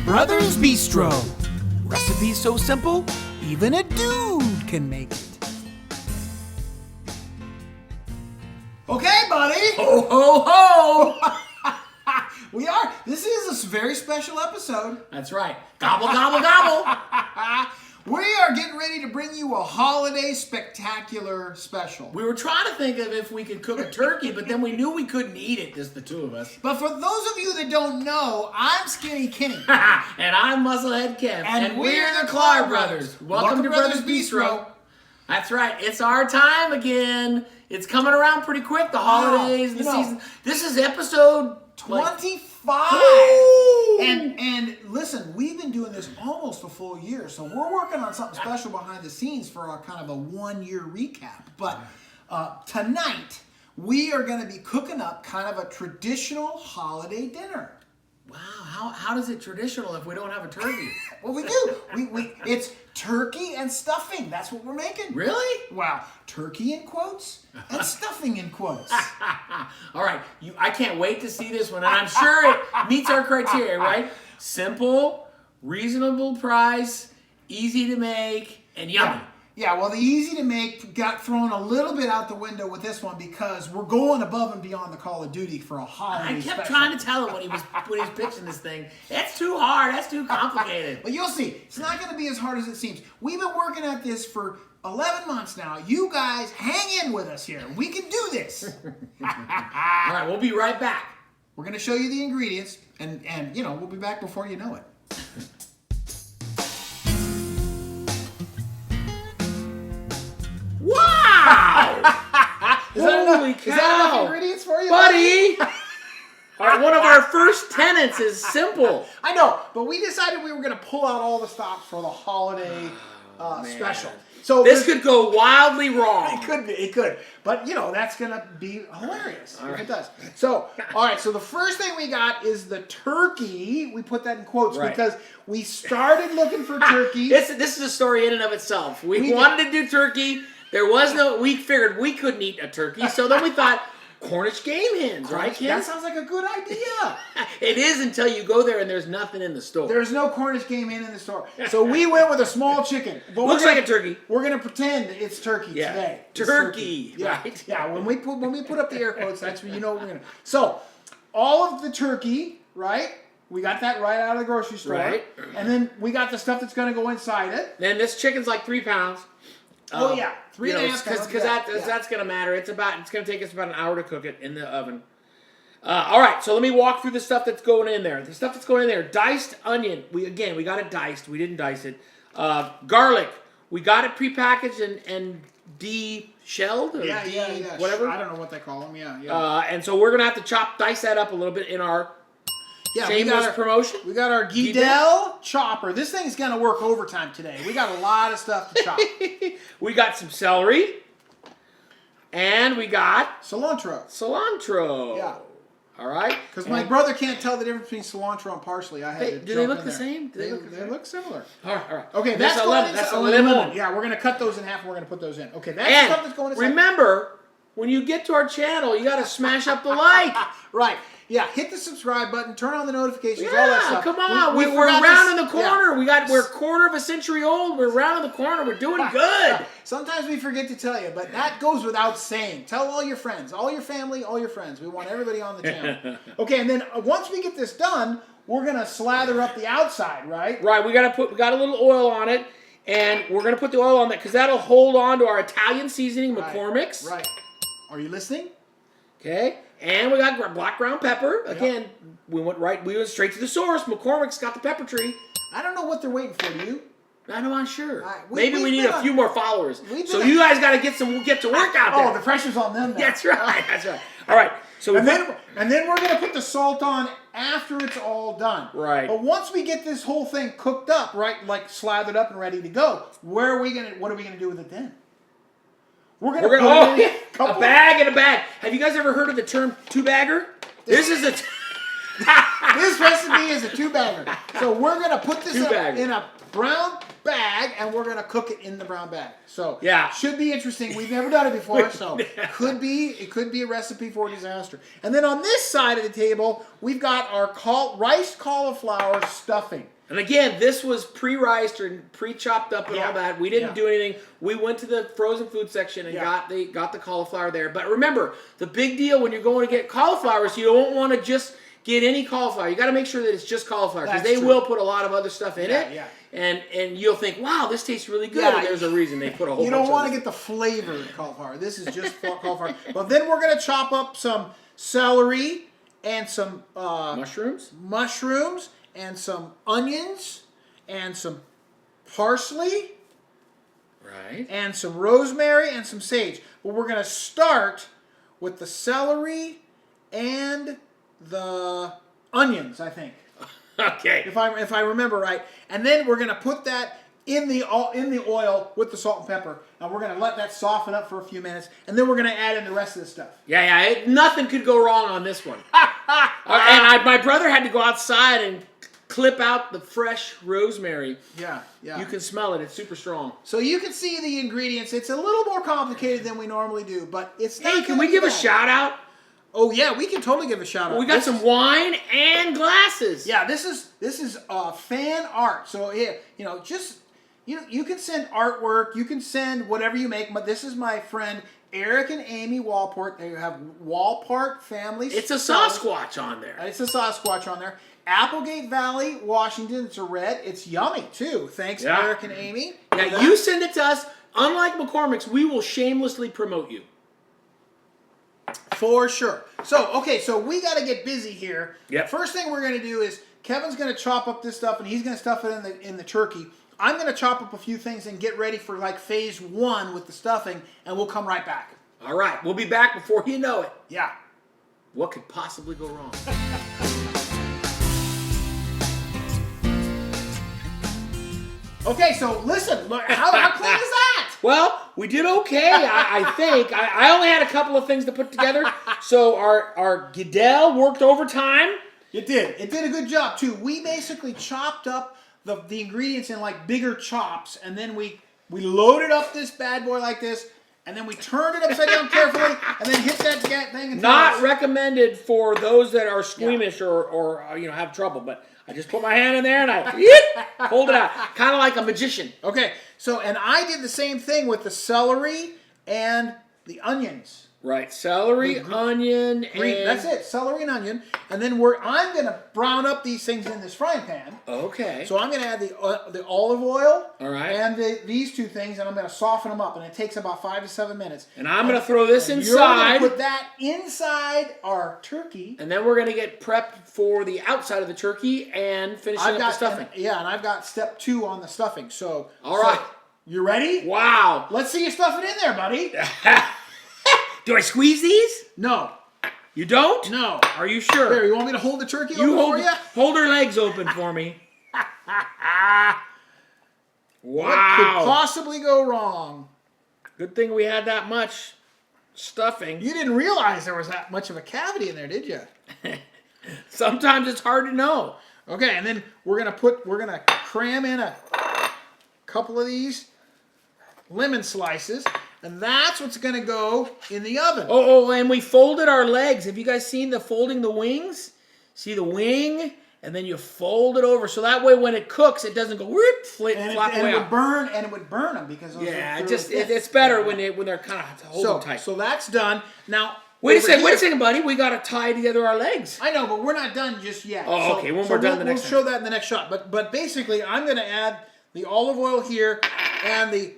Brothers Bistro. Recipes so simple, even a dude can make it. Okay, buddy. Ho, ho, ho! This is a very special episode. That's right. Gobble, gobble, gobble. We are getting ready to bring you a holiday spectacular special. We were trying to think of if we could cook a turkey, but then we knew we couldn't eat it, just the two of us. But for those of you that don't know, I'm Skinny Kenny. And I'm Musclehead Kev. And we're the Clark Brothers. Welcome to Brothers Bistro. That's right. It's our time again. It's coming around pretty quick, the holidays, the season. This is episode 25. And listen, we've been doing this almost a full year, so we're working on something special behind the scenes for our kind of a 1 year recap. But tonight, we are going to be cooking up kind of a traditional holiday dinner. Wow, how does it traditional if we don't have a turkey? Well, we do. It's turkey and stuffing. That's what we're making. Really? Wow. Turkey in quotes and stuffing in quotes. All right. I can't wait to see this one, and I'm sure it meets our criteria, right? Simple, reasonable price, easy to make, and yummy. Yeah, well, the easy to make got thrown a little bit out the window with this one because we're going above and beyond the Call of Duty for a holiday I kept special. trying to tell him when he was pitching this thing. That's too hard. That's too complicated. But you'll see. It's not going to be as hard as it seems. We've been working at this for 11 months now. You guys hang in with us here. We can do this. All right, we'll be right back. We're going to show you the ingredients, and we'll be back before you know it. Wow! Holy cow! Is that enough ingredients for you, buddy? One of our first tenets is simple. I know, but we decided we were going to pull out all the stops for the holiday special. So this could go wildly wrong. It could. But, that's going to be hilarious if it does. So, all right, so the first thing we got is the turkey. We put that in quotes because we started looking for turkey. This is a story in and of itself. We wanted to do turkey. We figured we couldn't eat a turkey, so then we thought Cornish game hens, right, Kim? That sounds like a good idea. It is until you go there and there's nothing in the store. There's no Cornish game hen in the store. So we went with a small chicken. But Looks like a turkey. We're going to pretend it's turkey today. Turkey. Yeah. Right? Yeah, when we put up the air quotes, that's when you know what we're going to. So, all of the turkey, right? We got that right out of the grocery store. Right. And then we got the stuff that's going to go inside it. Then this chicken's like 3 pounds. 3.5 pounds. Because that's going to matter. It's going to take us about an hour to cook it in the oven. All right, so let me walk through the stuff that's going in there. The stuff that's going in there: diced onion. We got it diced. We didn't dice it. Garlic. We got it prepackaged and de-shelled or whatever. I don't know what they call them. Yeah. And so we're gonna have to dice that up a little bit in our shameless promotion. We got our Gidel chopper. This thing's gonna work overtime today. We got a lot of stuff to chop. We got some celery, and we got cilantro. Yeah. All right. Because my brother can't tell the difference between cilantro and parsley. Do they look the same? They look similar. All right. Okay, that's a lemon. Yeah, we're gonna cut those in half and we're gonna put those in. Okay, that's the stuff that's going inside. Remember, when you get to our channel, you got to smash up the like. Right. Yeah, hit the subscribe button, turn on the notifications, all that stuff. Come on. We're rounding the corner. Yeah. We're a quarter of a century old. We're rounding the corner. We're doing good. Sometimes we forget to tell you, but that goes without saying. Tell all your friends, all your family, all your friends. We want everybody on the channel. Okay, and then once we get this done, we're going to slather up the outside, right? Right. We got a little oil on it, and we're going to put the oil on that because that'll hold on to our Italian seasoning, McCormick's. Right. Are you listening? Okay. And we got black ground pepper. Again, we went straight to the source. McCormick's got the pepper tree. I don't know what they're waiting for, do you? I'm not sure. Maybe we need a few more followers. So you guys got to get to work out there. Oh, the pressure's on them now. That's right. All right. So and then we're going to put the salt on after it's all done. Right. But once we get this whole thing cooked up, right, like slathered up and ready to go, what are we going to do with it then? We're gonna put a bag in a bag. Have you guys ever heard of the term two-bagger? This is this recipe is a two-bagger. So we're gonna put this in a brown bag, and we're gonna cook it in the brown bag. So should be interesting. We've never done it before, so it could be a recipe for disaster. And then on this side of the table, we've got our riced cauliflower stuffing. And again, this was pre-riced or pre-chopped up and all that. We didn't do anything. We went to the frozen food section and got the cauliflower there. But remember, the big deal when you're going to get cauliflower is you don't want to just get any cauliflower. You got to make sure that it's just cauliflower because they will put a lot of other stuff in it. Yeah. And you'll think, wow, this tastes really good. And there's a reason they put a whole bunch of You don't want to get the flavored cauliflower. This is just cauliflower. But then we're going to chop up some celery and some mushrooms and some onions and some parsley. Right. And some rosemary and some sage. But we're going to start with the celery and the onions, I think. Okay. If I remember right. And then we're going to put that in the oil with the salt and pepper. And we're going to let that soften up for a few minutes. And then we're going to add in the rest of the stuff. Yeah. Nothing could go wrong on this one. My brother had to go outside and clip out the fresh rosemary. Yeah. You can smell it. It's super strong. So you can see the ingredients. It's a little more complicated than we normally do, but it's not. Hey, can we give a shout out? Oh yeah, we can totally give a shout out. We got some wine and glasses. Yeah, this is fan art. So you can send artwork, you can send whatever you make. But this is my friend Eric and Amy Walport. They have Walport Family. It's a Sasquatch on there. It's a Sasquatch on there. Applegate Valley, Washington. It's a red. It's yummy too. Thanks, Eric and Amy. Now you send it to us. Unlike McCormick's, we will shamelessly promote you. For sure. So we got to get busy here. Yep. First thing we're going to do is Kevin's going to chop up this stuff and he's going to stuff it in the turkey. I'm going to chop up a few things and get ready for like phase 1 with the stuffing, and we'll come right back. All right. We'll be back before you know it. Yeah. What could possibly go wrong? Okay, so listen. How clean is that? Well, we did okay, I think. I only had a couple of things to put together. So our Goodell worked overtime. It did. It did a good job, too. We basically chopped up the ingredients in like bigger chops, and then we loaded up this bad boy like this, and then we turned it upside down carefully, and then hit that thing. Not recommended for those that are squeamish or have trouble, but I just put my hand in there and I hold it out. Kind of like a magician. Okay, and I did the same thing with the celery and the onions. Right, celery, onion, green. That's it, celery and onion. And then I'm going to brown up these things in this frying pan. Okay. So I'm going to add the olive oil. All right. And these two things, and I'm going to soften them up. And it takes about 5 to 7 minutes. And I'm going to throw this inside. You're going to put that inside our turkey. And then we're going to get prepped for the outside of the turkey and finishing up the stuffing. And I've got step 2 on the stuffing. So, all right. You ready? Wow. Let's see you stuff it in there, buddy. Do I squeeze these? No. You don't? No. Are you sure? Here, you want me to hold the turkey open for you? Hold her legs open for me. Wow. What could possibly go wrong? Good thing we had that much stuffing. You didn't realize there was that much of a cavity in there, did you? Sometimes it's hard to know. Okay, and then we're gonna cram in a couple of these lemon slices. And that's what's going to go in the oven. Oh, and we folded our legs. Have you guys seen folding the wings? See the wing? And then you fold it over. So that way when it cooks, it doesn't go flop away. It would burn them because it's better when they're kind of holding tight. So that's done. Now, wait a second, buddy. We got to tie together our legs. I know, but we're not done just yet. Oh, okay. When we're done the next time. We'll show that in the next shot. But basically, I'm going to add the olive oil here and the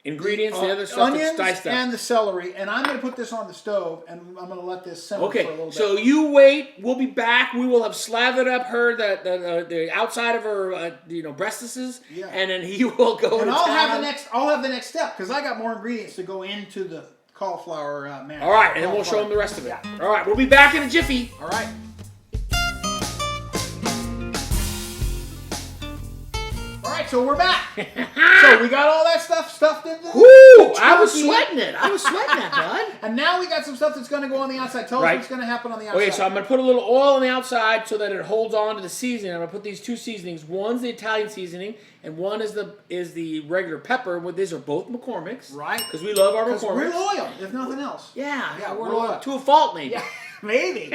ingredients, the other stuff that's diced up. And the celery, and I'm going to put this on the stove, and I'm going to let this simmer for a little bit. So you wait. We'll be back. We will have slathered up the outside of her breastises, and then he will go. And I'll have the next step because I got more ingredients to go into the cauliflower mash. All right, and then we'll show them the rest of it. Yeah. All right, we'll be back in a jiffy. All right. So we're back. So we got all that stuff stuffed in there. Woo! I was sweating it. Bud. And now we got some stuff that's going to go on the outside. Tell us what's going to happen on the outside. Okay, so I'm going to put a little oil on the outside so that it holds on to the seasoning. I'm going to put these 2 seasonings. One's the Italian seasoning, and one is the regular pepper. Well, these are both McCormick's. Right. Because we love our McCormick's. We're loyal, if nothing else. Yeah, we're loyal. To a fault, maybe. Yeah. Maybe.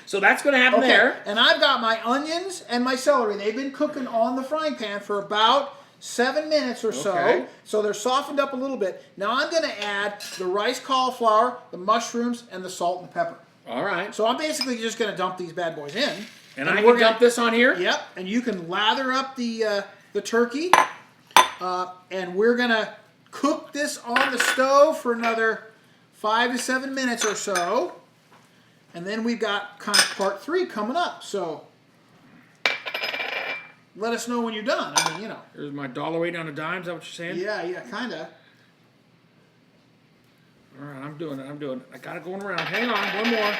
So that's going to happen there. And I've got my onions and my celery. They've been cooking on the frying pan for about 7 minutes or so. So they're softened up a little bit. Now I'm going to add the rice cauliflower, the mushrooms, and the salt and pepper. All right. So I'm basically just going to dump these bad boys in. And I can dump this on here? Yep. And you can lather up the turkey. And we're going to cook this on the stove for another 5 to 7 minutes or so. And then we've got kind of part 3 coming up. So let us know when you're done. I mean, you know. Here's my dollar weight on a dime. Is that what you're saying? Yeah, kind of. All right, I'm doing it. I got it going around. Hang on, one more.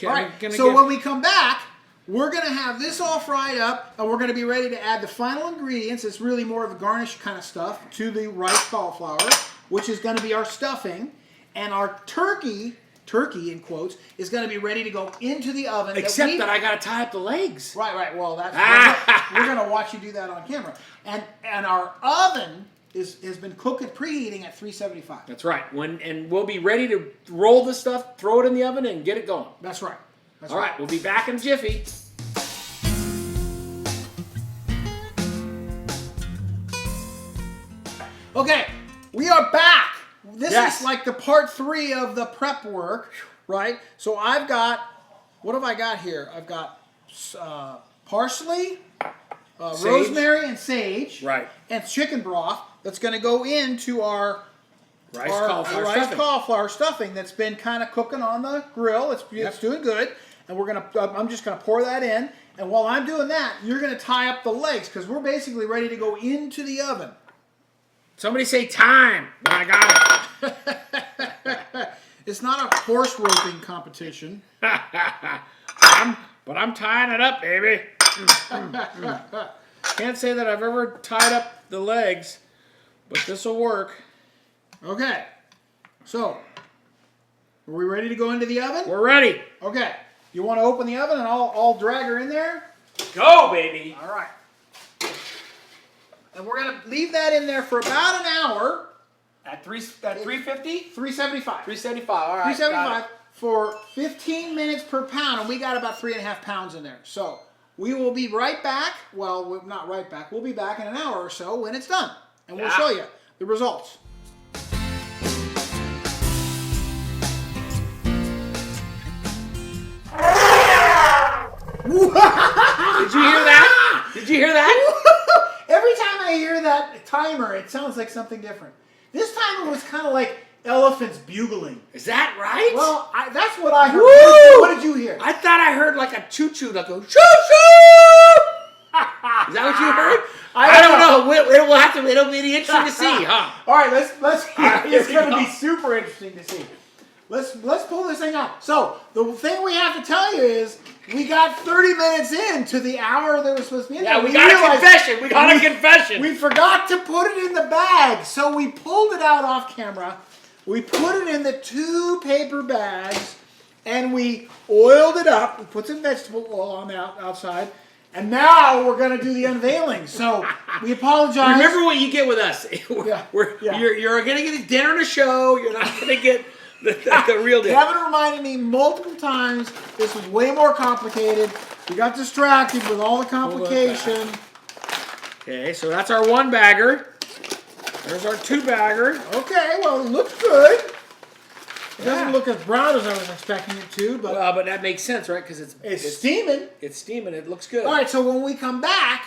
All right, so when we come back, we're going to have this all fried up, and we're going to be ready to add the final ingredients. It's really more of a garnish kind of stuff to the rice cauliflower, which is going to be our stuffing. And our turkey in quotes, is going to be ready to go into the oven. Except that I got to tie up the legs. Right. Well, that's we're going to watch you do that on camera. And our oven has been cooking, preheating at 375. That's right. And we'll be ready to roll this stuff, throw it in the oven, and get it going. That's right. All right. We'll be back in a jiffy. Okay, we are back. This is like the part 3 of the prep work, right? So I've got, what have I got here? I've got parsley, rosemary, and sage. Right. And chicken broth that's going to go into our rice cauliflower stuffing that's been kind of cooking on the grill. It's doing good. And I'm just going to pour that in. And while I'm doing that, you're going to tie up the legs because we're basically ready to go into the oven. Somebody say time. I got it. It's not a horse roping competition. But I'm tying it up, baby. Can't say that I've ever tied up the legs, but this will work. Okay. So, are we ready to go into the oven? We're ready. Okay. You want to open the oven and I'll drag her in there? Go, baby. All right. And we're going to leave that in there for about an hour. At 350? 375. 375, all right. 375 for 15 minutes per pound, and we got about 3.5 pounds in there. So we will be right back. Well, not right back. We'll be back in an hour or so when it's done. And we'll show you the results. Did you hear that? Did you hear that? Every time I hear that timer, it sounds like something different. This timer was kind of like elephants bugling. Is that right? Well, that's what I heard. Woo! What did you hear? I thought I heard like a choo-choo, like a choo-choo! Is that what you heard? I don't know. It'll be interesting to see, huh? All right, let's. It's going to be super interesting to see. Let's pull this thing out. So the thing we have to tell you is we got 30 minutes into the hour that was supposed to be in. Yeah, we got a confession. We got a confession. We forgot to put it in the bag, so we pulled it out off camera. We put it in the 2 paper bags, and we oiled it up. We put some vegetable oil on the outside. And now we're going to do the unveiling. So we apologize. Remember what you get with us. You're going to get a dinner and a show. You're not going to get the real deal. Kevin reminded me multiple times this was way more complicated. We got distracted with all the complication. Okay, so that's our 1 bagger. There's our 2 bagger. Okay, well, it looks good. It doesn't look as brown as I was expecting it to, but but that makes sense, right? Because it's steaming. It's steaming. It looks good. All right, so when we come back,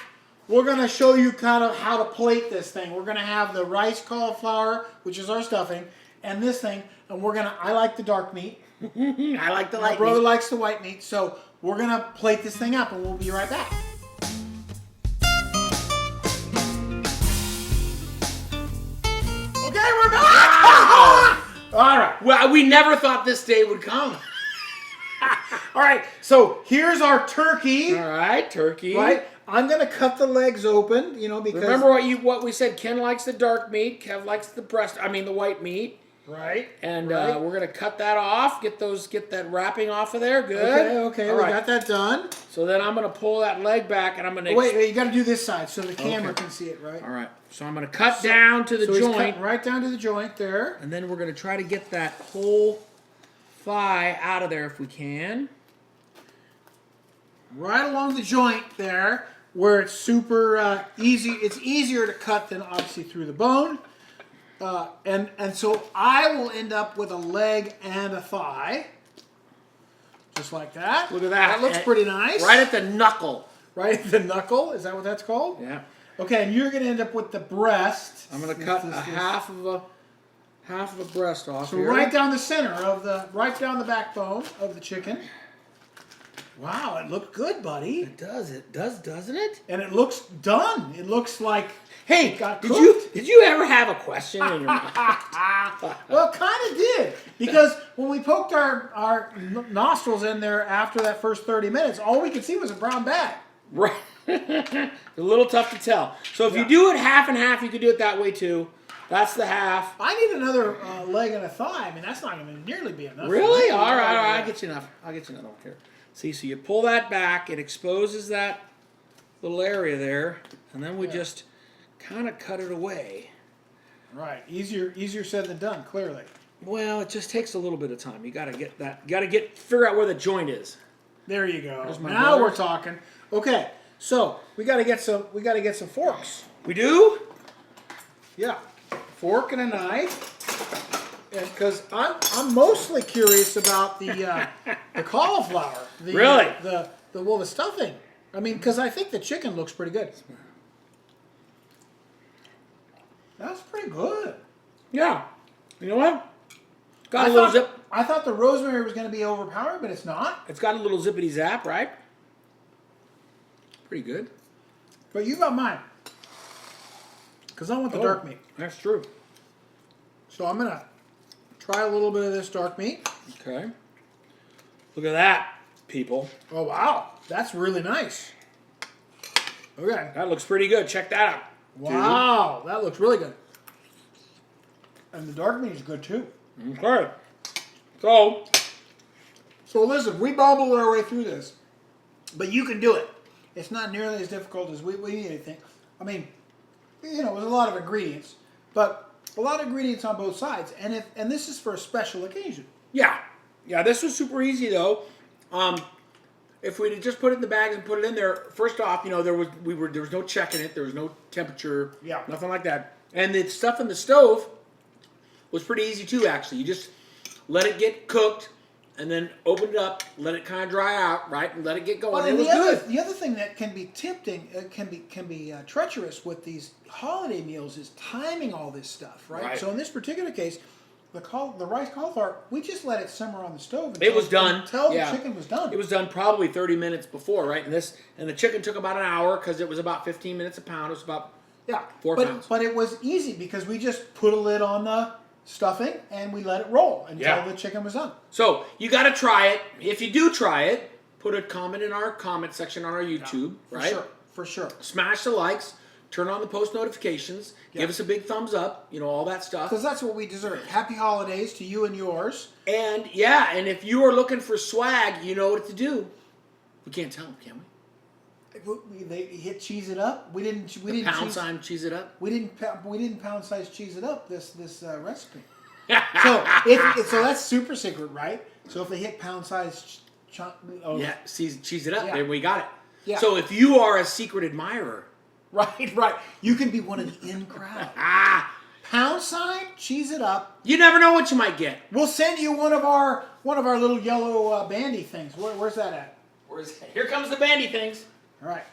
we're going to show you kind of how to plate this thing. We're going to have the rice cauliflower, which is our stuffing, and this thing, and we're going to. I like the dark meat. I like the light meat. My brother likes the white meat, so we're going to plate this thing up, and we'll be right back. Okay, we're back. Wow. All right. Well, we never thought this day would come. All right. So here's our turkey. All right, turkey. Right. I'm gonna cut the legs open. Because remember what we said. Ken likes the dark meat. Kev likes the the white meat. Right. And we're gonna cut that off. Get that wrapping off of there. Good. Okay. We got that done. So then I'm gonna pull that leg back, and I'm gonna. Wait. You got to do this side so the camera can see it, right? All right. So I'm gonna cut down to the joint. Right down to the joint there. And then we're gonna try to get that whole thigh out of there if we can. Right along the joint there, where it's super easy. It's easier to cut than obviously through the bone. And so I will end up with a leg and a thigh. Just like that. Look at that. That looks pretty nice. Right at the knuckle. Right at the knuckle? Is that what that's called? Yeah. Okay, and you're going to end up with the breast. I'm going to cut half of a breast off so here. right down the center right down the backbone of the chicken. Wow, it looked good, buddy. It does, doesn't it? And it looks done. It looks like Hey, got did you ever have a question in your mind? Well, kind of did. Because when we poked our nostrils in there after that first 30 minutes, all we could see was a brown bag. Right. A little tough to tell. So if you do it half and half, you could do it that way too. That's the half. I need another leg and a thigh. I mean, that's not going to nearly be enough. Really? All right. I'll get you enough. I'll get you another one here. See, so you pull that back. It exposes that little area there. And then we just kind of cut it away. Right. Easier said than done, clearly. Well, it just takes a little bit of time. You got to get that. You got to figure out where the joint is. There you go. Now we're talking. Okay. So, we got to get some forks. We do? Yeah. Fork and a knife. Because I'm mostly curious about the cauliflower. Really? The stuffing. I mean, because I think the chicken looks pretty good. That's pretty good. Yeah. You know what? Got a little zip. I thought the rosemary was going to be overpowering, but it's not. It's got a little zippity zap, right? Pretty good. But you got mine. Because I want the dark meat. That's true. So I'm going to try a little bit of this dark meat. Okay. Look at that, people. Oh, wow. That's really nice. Okay. That looks pretty good. Check that out. Wow. That looks really good. And the dark meat is good, too. Okay. So listen, we bobbled our way through this. But you can do it. It's not nearly as difficult as we think. I mean, you know, there's a lot of ingredients. But a lot of ingredients on both sides. And this is for a special occasion. Yeah. Yeah, this was super easy, though. If we just put it in the bags and put it in there, first off, you know, there was no checking it. There was no temperature. Yeah. Nothing like that. And the stuff in the stove was pretty easy, too, actually. You just let it get cooked. And then open it up, let it kind of dry out, right, and let it get going. Well, and it was good. The other thing that can be tempting, can be treacherous with these holiday meals is timing all this stuff, right? So in this particular case, the rice cauliflower, we just let it simmer on the stove. It was done until the chicken was done. It was done probably 30 minutes before, right? And the chicken took about an hour because it was about 15 minutes a pound. It was about 4 pounds. But it was easy because we just put a lid on the stuffing and we let it roll until the chicken was done. So you got to try it. If you do try it, put a comment in our comment section on our YouTube, right? For sure. Smash the likes, turn on the post notifications, give us a big thumbs up, you know, all that stuff. Because that's what we deserve. Happy holidays to you and yours. And and if you are looking for swag, you know what to do. We can't tell them, can we? They hit cheese it up. We didn't pound sign cheese it up. We didn't pound size cheese it up this recipe. so that's super secret, right? So if they hit pound size, cheese it up. Then we got it. Yeah. So if you are a secret admirer, right, you can be one of the in crowd. Pound sign, cheese it up. You never know what you might get. We'll send you one of our little yellow bandy things. Where's that at? Here comes the bandy things. All right.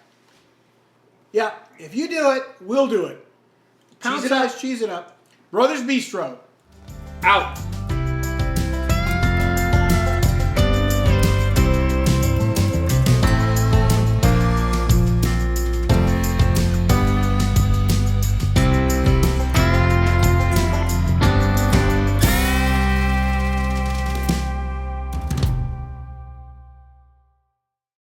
Yeah, if you do it, we'll do it. Pound size, cheese it up. Brothers Bistro. Out.